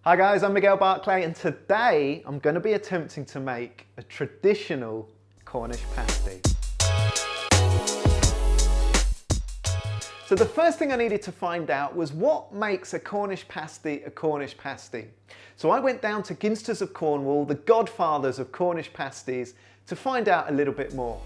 Hi guys, I'm Miguel Barclay and today I'm going to be attempting to make a traditional Cornish pasty. So the first thing I needed to find out was what makes a Cornish pasty a Cornish pasty. So I went down to Ginsters of Cornwall, the godfathers of Cornish pasties, to find out a little bit more.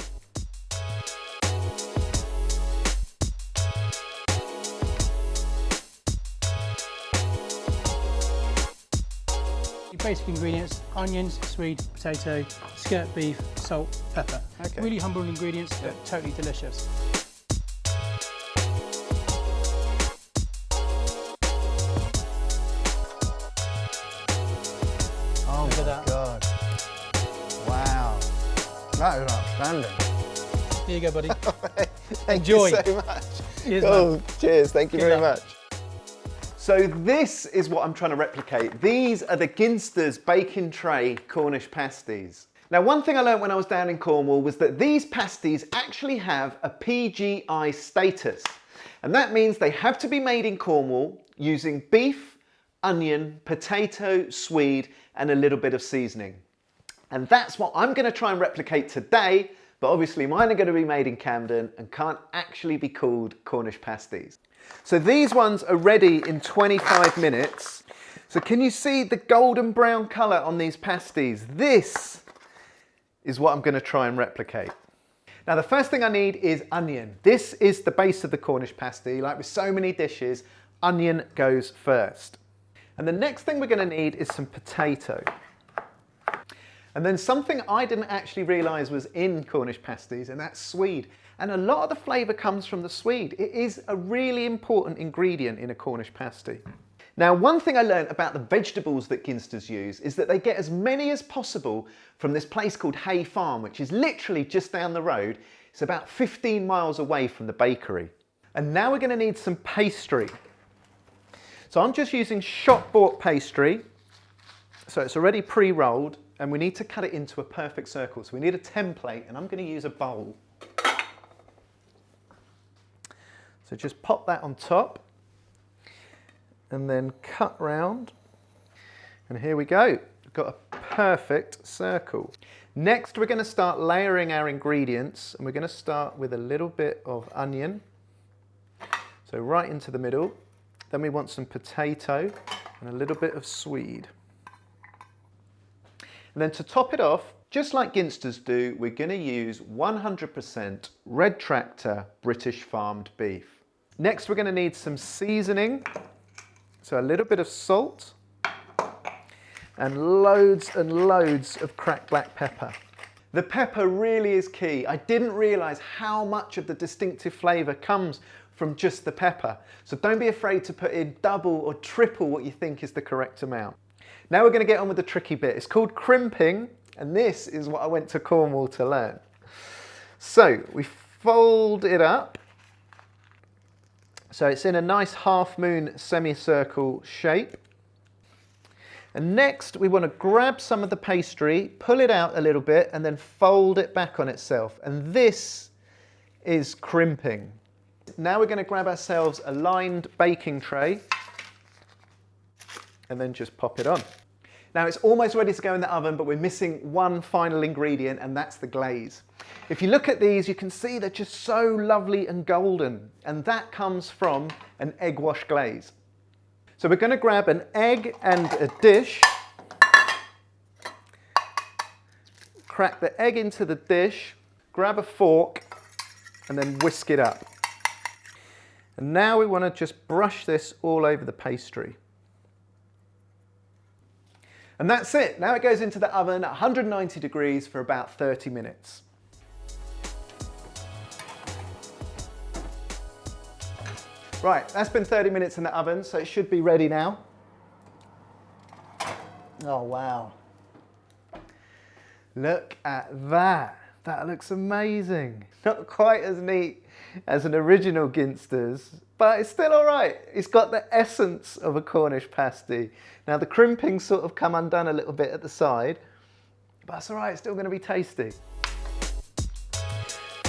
Basic ingredients: onions, swede, potato, skirt beef, salt, pepper. Okay. Really humble ingredients, but totally delicious. Oh Look at my that. God. Wow. That is outstanding. Here you go, buddy. Thank Enjoy. you so much. Cheers, oh, man. cheers, thank you Good very luck. much. So this is what I'm trying to replicate. These are the Ginsters baking tray Cornish pasties. Now, one thing I learned when I was down in Cornwall was that these pasties actually have a PGI status. And that means they have to be made in Cornwall using beef, onion, potato, swede, and a little bit of seasoning. And that's what I'm going to try and replicate today, but obviously mine are going to be made in Camden and can't actually be called Cornish pasties. So these ones are ready in 25 minutes. So can you see the golden brown colour on these pasties? This is what I'm going to try and replicate. Now the first thing I need is onion. This is the base of the Cornish pasty. Like with so many dishes, onion goes first. And the next thing we're going to need is some potato. And then something I didn't actually realise was in Cornish pasties, and that's swede. And a lot of the flavour comes from the swede. It is a really important ingredient in a Cornish pasty. Now, one thing I learned about the vegetables that Ginsters use is that they get as many as possible from this place called Hay Farm, which is literally just down the road. It's about 15 miles away from the bakery. And now we're going to need some pastry. So I'm just using shop bought pastry. So it's already pre-rolled, and we need to cut it into a perfect circle. So we need a template, and I'm going to use a bowl. So just pop that on top and then cut round. And here we go. We've got a perfect circle. Next, we're going to start layering our ingredients, and we're going to start with a little bit of onion. So right into the middle. Then we want some potato and a little bit of swede. And then to top it off, just like Ginsters do, we're going to use 100% Red Tractor British farmed beef. Next, we're going to need some seasoning. So a little bit of salt and loads of cracked black pepper. The pepper really is key. I didn't realise how much of the distinctive flavour comes from just the pepper. So don't be afraid to put in double or triple what you think is the correct amount. Now we're going to get on with the tricky bit. It's called crimping, and this is what I went to Cornwall to learn. So we fold it up. So it's in a nice half-moon semicircle shape. And next we want to grab some of the pastry, pull it out a little bit, and then fold it back on itself. And this is crimping. Now we're going to grab ourselves a lined baking tray and then just pop it on. Now it's almost ready to go in the oven, but we're missing one final ingredient, and that's the glaze. If you look at these, you can see they're just so lovely and golden, and that comes from an egg wash glaze. So we're going to grab an egg and a dish, crack the egg into the dish, grab a fork, and then whisk it up. And now we want to just brush this all over the pastry. And that's it. Now it goes into the oven at 190 degrees for about 30 minutes. Right, that's been 30 minutes in the oven, so it should be ready now. Oh, wow. Look at that. That looks amazing. Not quite as neat as an original Ginsters, but it's still all right. It's got the essence of a Cornish pasty. Now the crimping's sort of come undone a little bit at the side, but that's all right, it's still going to be tasty.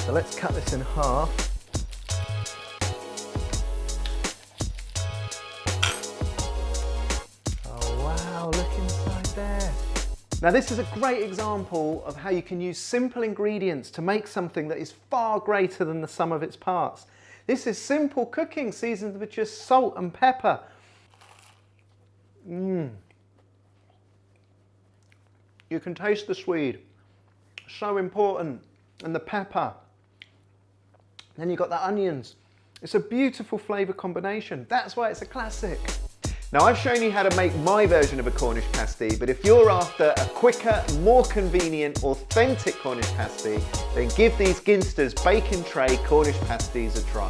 So let's cut this in half. Oh wow. Now this is a great example of how you can use simple ingredients to make something that is far greater than the sum of its parts. This is simple cooking seasoned with just salt and pepper. You can taste the swede, so important, and the pepper. Then you've got the onions. It's a beautiful flavour combination. That's why it's a classic. Now I've shown you how to make my version of a Cornish pasty, but if you're after a quicker, more convenient, authentic Cornish pasty, then give these Ginsters bake and tray Cornish pasties a try.